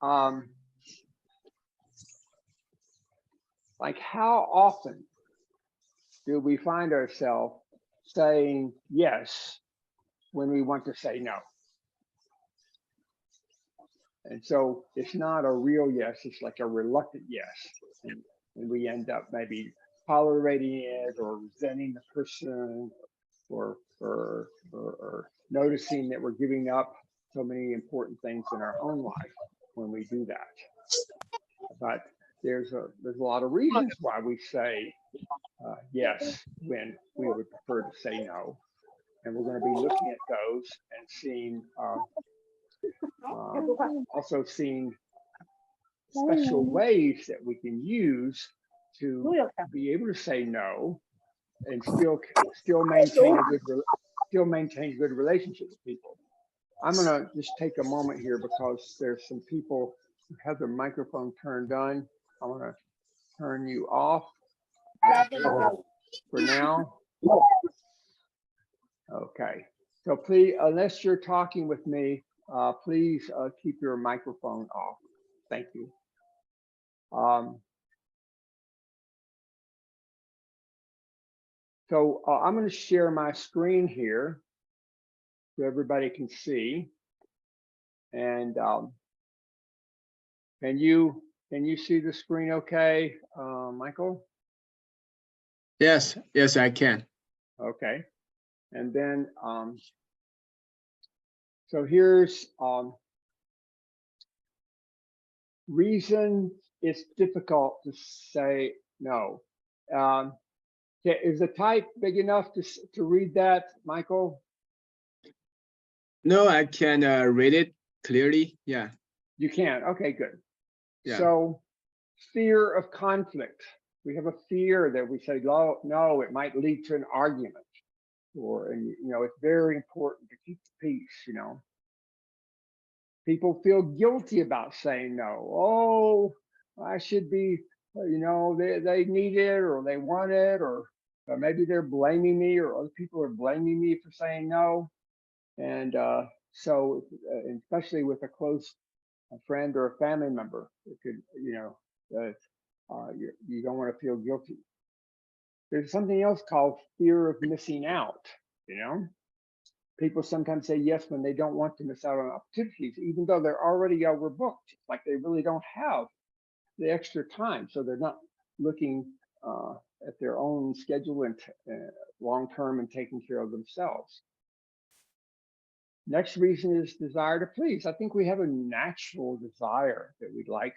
um, like how often do we find ourselves saying yes when we want to say no? And so it's not a real yes, it's like a reluctant yes. And we end up maybe tolerating it or resenting the person or noticing that we're giving up so many important things in our own life when we do that. But there's a lot of reasons why we say yes when we would prefer to say no. And we're going to be looking at those and seeing also seeing special ways that we can use to be able to say no and still maintain good relationship with people. I'm going to just take a moment here because there's some people who have their microphone turned on. I want to turn you off for now. Okay. So please, unless you're talking with me, please keep your microphone off. Thank you. So I'm going to share my screen here so everybody can see. And can you see the screen okay, Michael? Yes, I can. Okay. And then so here's reason it's difficult to say no. Is the type big enough to read that, Michael? No, I can read it clearly. Yeah. You can. Okay, good. Yeah. So fear of conflict. We have a fear that we say, no, it might lead to an argument. And it's very important to keep the peace, People feel guilty about saying no. Oh, I should be, they need it or they want it, or maybe they're blaming me or other people are blaming me for saying no. And so, especially with a close friend or a family member, it could, you don't want to feel guilty. There's something else called fear of missing out, People sometimes say yes when they don't want to miss out on opportunities, even though they're already overbooked, like they really don't have the extra time. So they're not looking at their own schedule and long-term and taking care of themselves. Next reason is desire to please. I think we have a natural desire that we'd like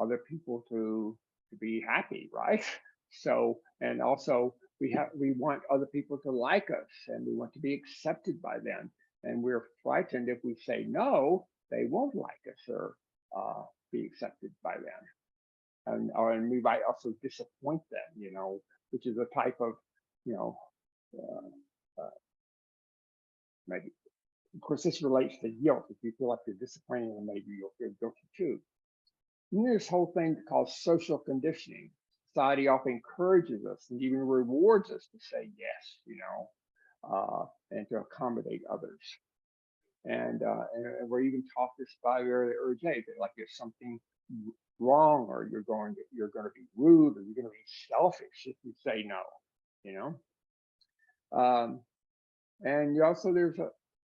other people to be happy, right? So, and also we want other people to like us and we want to be accepted by them. And we're frightened if we say no, they won't like us or be accepted by them. And we might also disappoint them, which is a type of, maybe, of course, this relates to guilt. If you feel like you're disappointing them, maybe you'll feel guilty too. And this whole thing called social conditioning. Society often encourages us and even rewards us to say yes, and to accommodate others. And we're even taught this by very early age, that like if something wrong or you're going to be rude or you're going to be selfish if you say no, and also there's a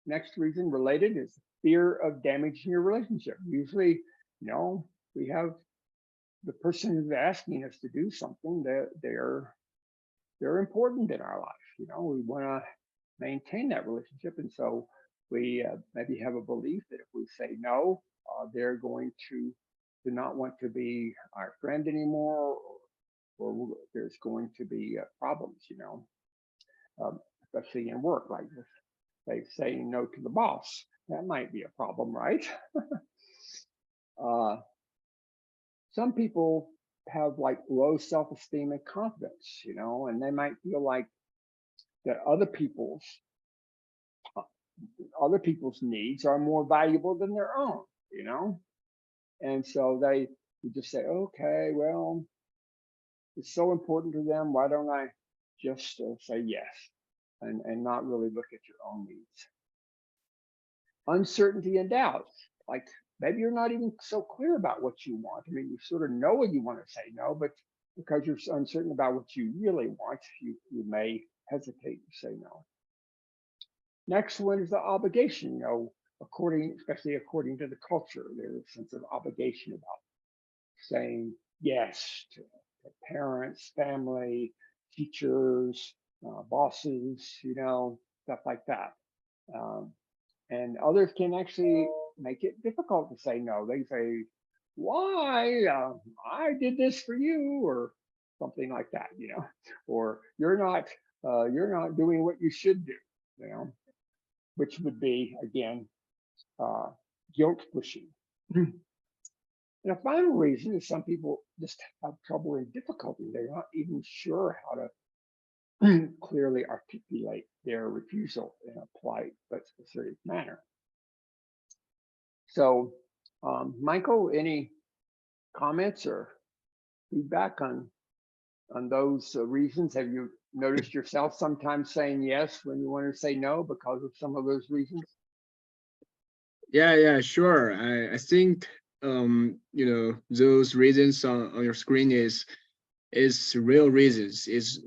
next reason related is fear of damaging your relationship. Usually, we have the person who's asking us to do something that they're important in our life. We want to maintain that relationship, and so we maybe have a belief that if we say no, they're going to not want to be our friend anymore, or there's going to be problems. Especially in work, like they saying no to the boss. That might be a problem, right? Some people have like low self-esteem and confidence, and they might feel like that other people's needs are more valuable than their own, and so they just say, okay, well, it's so important to them. Why don't I just say yes and not really look at your own needs? Uncertainty and doubt, like maybe you're not even so clear about what you want. I mean, you sort of know when you want to say no, but because you're uncertain about what you really want, you may hesitate to say no. Next one is the obligation. Especially according to the culture, there's a sense of obligation about saying yes to parents, family, teachers, bosses, stuff like that. And others can actually make it difficult to say no. They say, "Why? I did this for you," or something like that, or you're not doing what you should do, which would be again guilt pushing. And a final reason is some people just have trouble and difficulty. They're not even sure how to clearly articulate their refusal in a polite but assertive manner. So, Michael, any comments or feedback on those reasons? Have you noticed yourself sometimes saying yes when you want to say no because of some of those reasons? Yeah, sure. I think those reasons on your screen is real reasons, is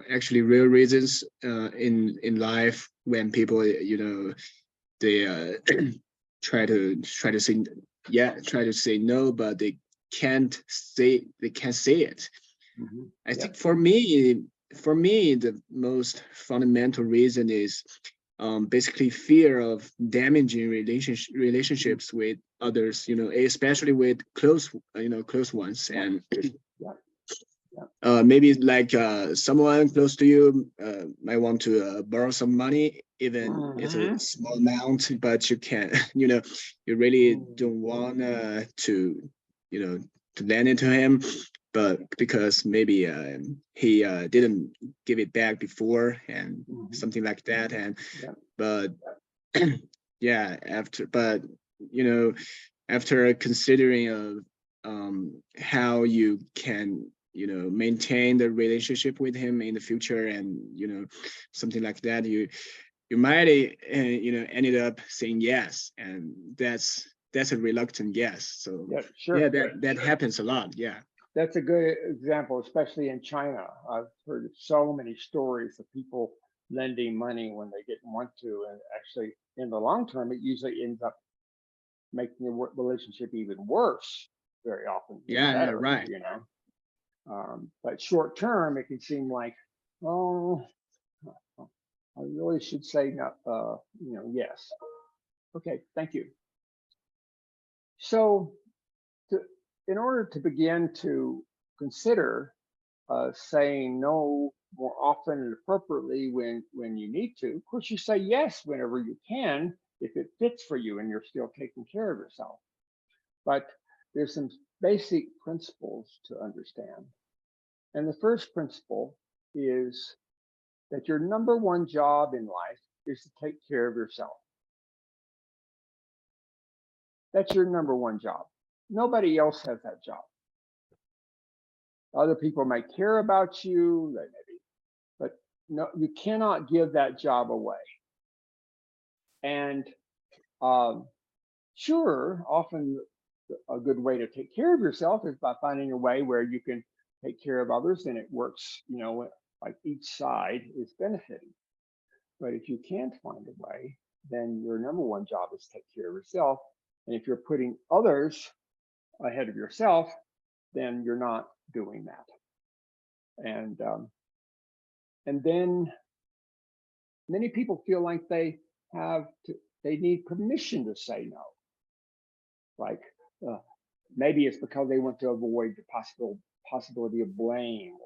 actually real reasons in life when people they try to say no, but they can't say it. Mm-hmm. I think for me the most fundamental reason is basically fear of damaging relationships with others, especially with close ones. And maybe like someone close to you might want to borrow some money, even it's a small amount, but you can't, you really don't want to lend it to him, but because maybe he didn't give it back before and something like that. And but yeah, after considering of how you can maintain the relationship with him in the future, and something like that, you might ended up saying yes, and that's a reluctant yes. So sure. That happens a lot. Yeah, that's a good example, especially in China. I've heard so many stories of people lending money when they didn't want to, and actually in the long term it usually ends up making the relationship even worse very often. Better, right. But short term it can seem like, oh, I really should say no, yes. Okay, thank you. So in order to begin to consider saying no more often and appropriately when you need to, of course you say yes whenever you can, if it fits for you and you're still taking care of yourself. But there's some basic principles to understand. And the first principle is that your number one job in life is to take care of yourself. That's your number one job. Nobody else has that job. Other people may care about you, but no, you cannot give that job away. And sure, often a good way to take care of yourself is by finding a way where you can take care of others and it works, like each side is benefiting. But if you can't find a way, then your number one job is to take care of yourself. And if you're putting others ahead of yourself, then you're not doing that. And then many people feel like they need permission to say no. Like maybe it's because they want to avoid the possibility of blame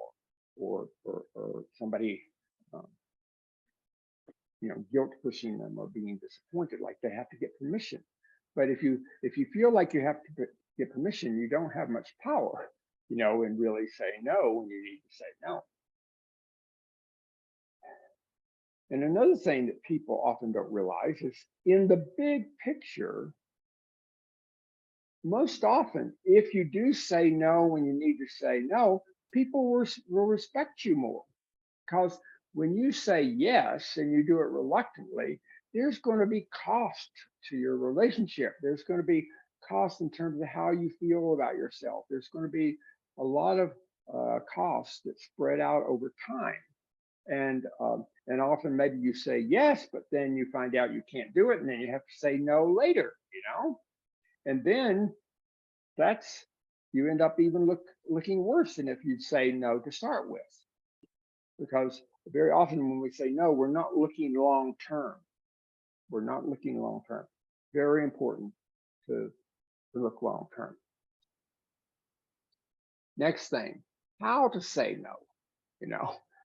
or somebody guilt pushing them or being disappointed, like they have to get permission. But if you feel like you have to get permission, you don't have much power, and really say no when you need to say no. And another thing that people often don't realize is in the big picture, most often, if you do say no when you need to say no, people will respect you more. Because when you say yes and you do it reluctantly, there's going to be cost to your relationship. There's going to be cost in terms of how you feel about yourself. There's going to be a lot of costs that spread out over time. And often maybe you say yes, but then you find out you can't do it, and then you have to say no later, and then you end up even looking worse than if you'd say no to start with, because very often when we say no, we're not looking long term. We're not looking long term. Very important to look long term. Next thing, how to say no,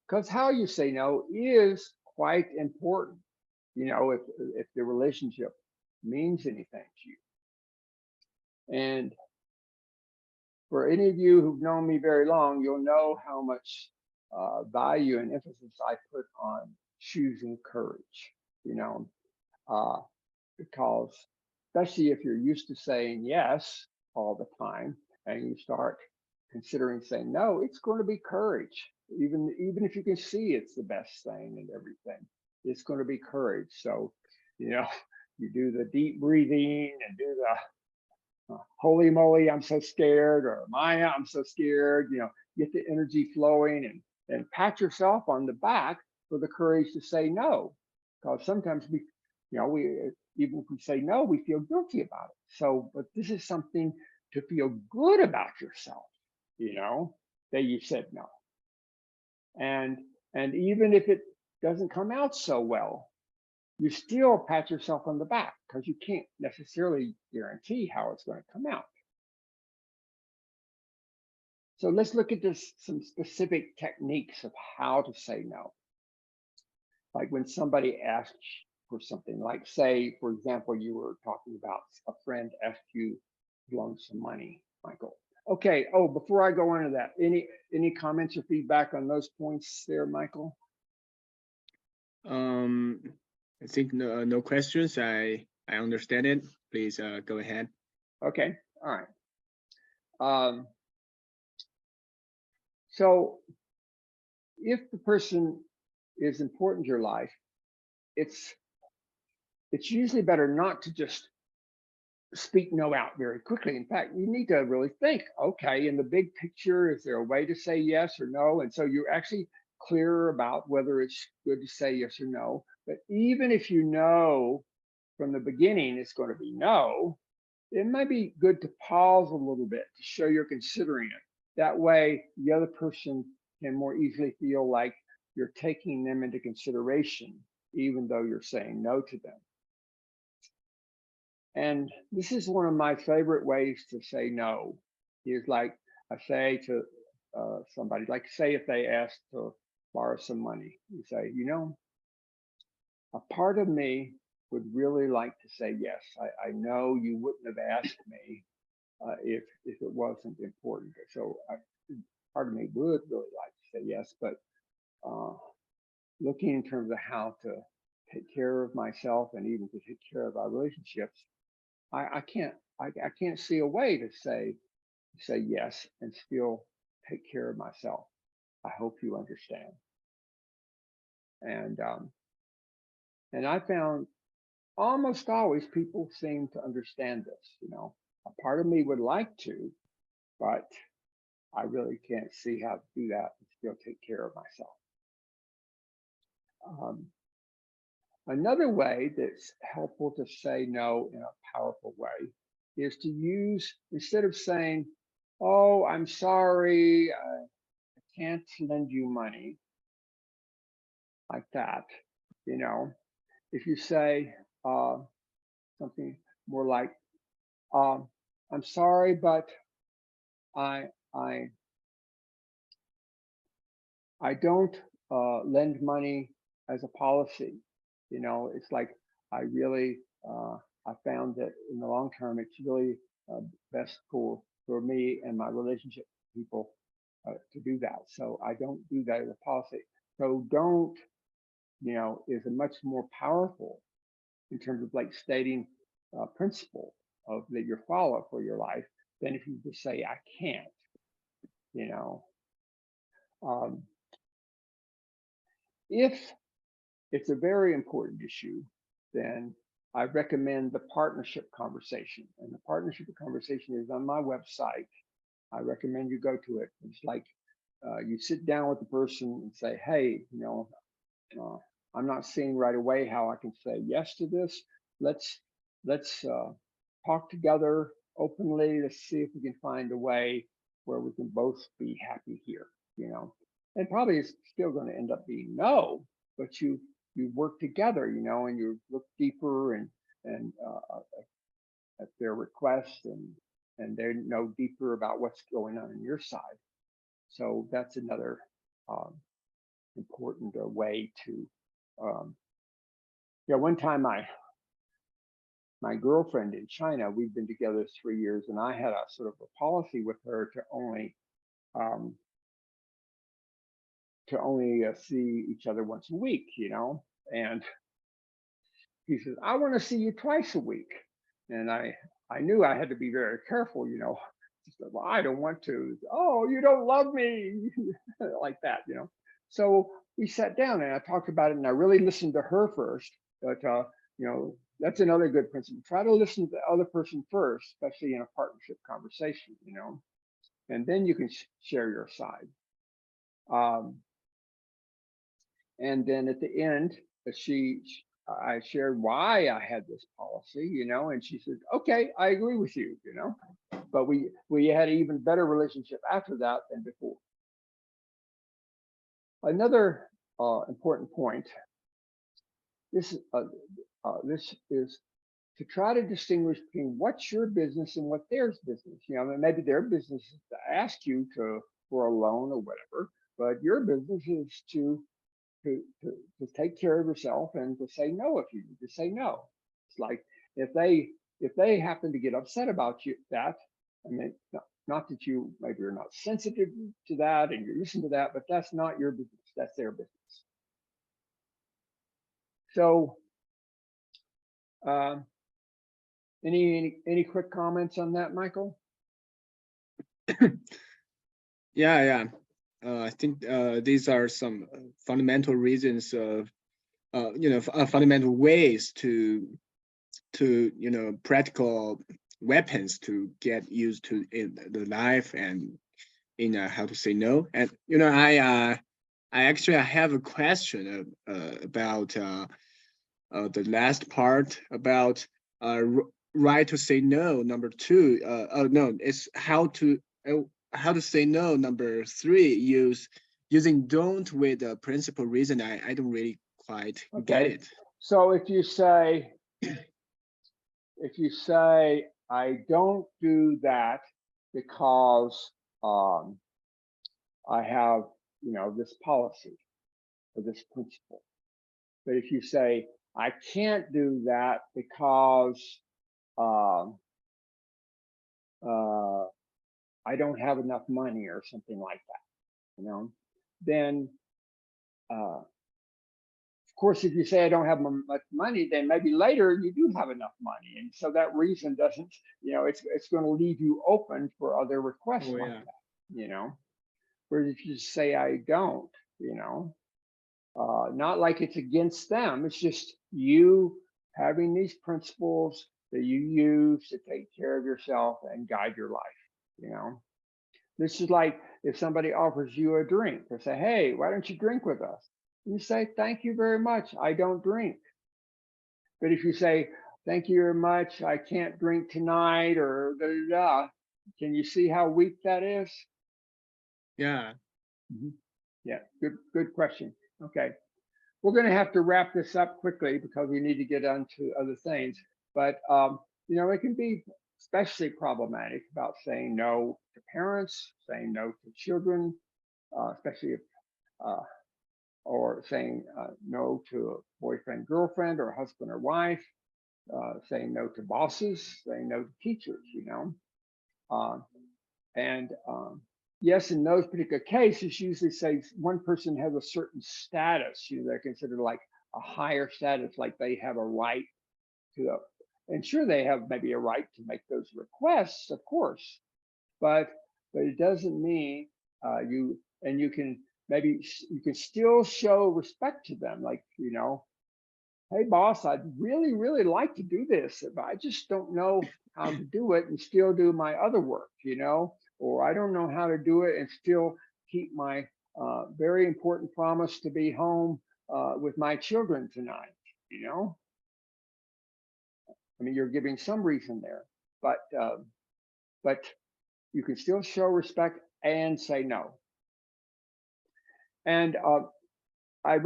because how you say no is quite important, if the relationship means anything to you. And for any of you who've known me very long, you'll know how much value and emphasis I put on choosing courage, because especially if you're used to saying yes all the time and you start considering saying no, it's going to be courage. Even if you can see it's the best thing and everything, it's going to be courage. So, you do the deep breathing and do the holy moly, I'm so scared, or Maya, I'm so scared, get the energy flowing and pat yourself on the back for the courage to say no. Because sometimes we even if we say no, we feel guilty about it. So, but this is something to feel good about yourself, that you said no. And even if it doesn't come out so well, you still pat yourself on the back, because you can't necessarily guarantee how it's going to come out. So let's look at some specific techniques of how to say no. Like when somebody asks for something, like say, for example, you were talking about a friend asked you to loan some money, Michael. Okay. Oh, before I go into that, any comments or feedback on those points there, Michael? I think no questions. I understand it. Please go ahead. Okay. All right. So if the person is important to your life, it's usually better not to just speak no out very quickly. In fact, you need to really think, okay, in the big picture, is there a way to say yes or no? And so you're actually clear about whether it's good to say yes or no. But even if you know from the beginning it's going to be no, it might be good to pause a little bit to show you're considering it. That way, the other person can more easily feel like you're taking them into consideration, even though you're saying no to them. And this is one of my favorite ways to say no, is like I say to somebody, like say if they ask to borrow some money, you say, a part of me would really like to say yes. I know you wouldn't have asked me if it wasn't important. So part of me would really like to say yes, but looking in terms of how to take care of myself and even to take care of our relationships, I can't see a way to say yes and still take care of myself. I hope you understand. And I found almost always people seem to understand this. A part of me would like to, but I really can't see how to do that and still take care of myself. Another way that's helpful to say no in a powerful way is to use, instead of saying, oh, I'm sorry, I can't lend you money, like that, if you say something more like, I'm sorry, but I don't lend money as a policy. It's like I really I found that in the long term, it's really best for me and my relationship with people to do that. So I don't do that as a policy. So don't, is a much more powerful in terms of like stating a principle of that you follow for your life than if you just say I can't. If it's a very important issue, then I recommend the partnership conversation, and the partnership conversation is on my website. I recommend you go to it. It's like you sit down with the person and say, hey, I'm not seeing right away how I can say yes to this. Let's talk together openly. Let's see if we can find a way where we can both be happy here. And probably it's still going to end up being no, but you work together, and you look deeper and at their request, and they know deeper about what's going on your side. So that's another important way to. One time my girlfriend in China, we've been together 3 years, and I had a sort of a policy with her to only see each other once a week, and he says, I want to see you twice a week. And I knew I had to be very careful, She said, well, I don't want to. Oh, you don't love me, like that, So we sat down and I talked about it, and I really listened to her first. But that's another good principle. Try to listen to the other person first, especially in a partnership conversation, and then you can share your side. And then at the end, I shared why I had this policy, and she said, okay, I agree with you, but we had an even better relationship after that than before. Another important point, this is to try to distinguish between what's your business and what theirs business. Maybe their business is to ask you for a loan or whatever, but your business is to take care of yourself and to say no if you need to say no. It's like if they happen to get upset about that, I mean, not that you maybe you're not sensitive to that and you listen to that, but that's not your business. That's their business. So, any quick comments on that, Michael? Yeah. I think these are some fundamental reasons of, fundamental ways to practical weapons to get used to in the life and in how to say no. And I actually have a question about the last part about right to say no. Number 2, no, it's how to say no. Number 3, using don't with a principal reason. I don't really quite get it. So if you say I don't do that because I have this policy or this principle, but if you say I can't do that because I don't have enough money or something like that, then of course, if you say I don't have much money, then maybe later you do have enough money, and so that reason doesn't, it's going to leave you open for other requests like that, Whereas if you say I don't, not like it's against them, it's just you having these principles that you use to take care of yourself and guide your life. This is like if somebody offers you a drink, they say, hey, why don't you drink with us? You say, thank you very much, I don't drink. But if you say, thank you very much, I can't drink tonight, or da, da, da, can you see how weak that is? Yeah. Yeah, good question. Okay. We're going to have to wrap this up quickly because we need to get on to other things. But, it can be especially problematic about saying no to parents, saying no to children, especially if, or saying no to a boyfriend, girlfriend, or husband or wife, saying no to bosses, saying no to teachers, yes, in those particular cases, usually say one person has a certain status, they're considered like a higher status, like they have a right to, and sure, they have maybe a right to make those requests, of course, but it doesn't mean you can still show respect to them, like, hey, boss, I'd really, really like to do this, but I just don't know how to do it and still do my other work, or I don't know how to do it and still keep my very important promise to be home with my children tonight, I mean, you're giving some reason there, but you can still show respect and say no. And I've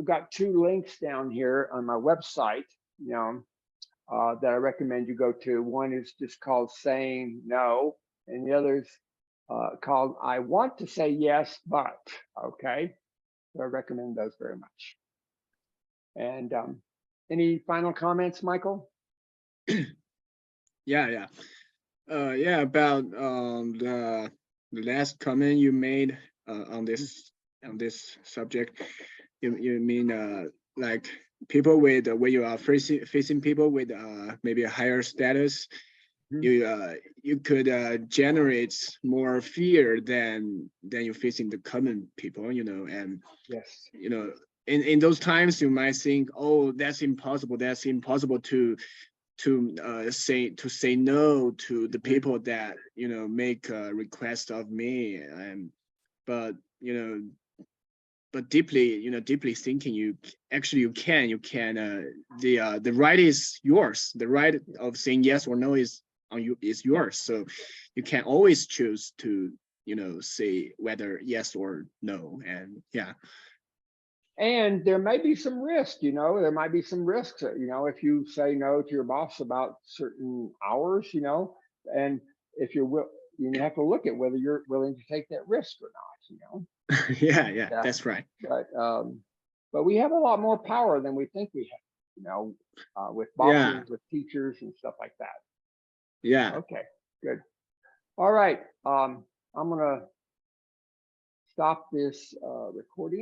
got 2 links down here on my website, that I recommend you go to. One is just called Saying No, and the other is called I Want to Say Yes, But. Okay, so I recommend those very much. And any final comments, Michael? Yeah. Yeah, about the last comment you made on this subject. You mean like people with when you are facing people with maybe a higher status, you could generate more fear than you facing the common people, and Yes. In those times you might think, oh, that's impossible to say no to the people that make a request of me, and but deeply thinking, you can the right is yours. The right of saying yes or no is yours, so you can always choose to say whether yes or no. And yeah. And there may be some risk, there might be some risks, if you say no to your boss about certain hours, and if you have to look at whether you're willing to take that risk or not, Yeah, that's right. But we have a lot more power than we think we have, with bosses, with teachers and stuff like that. Yeah. Okay, good. All right. I'm gonna stop this recording.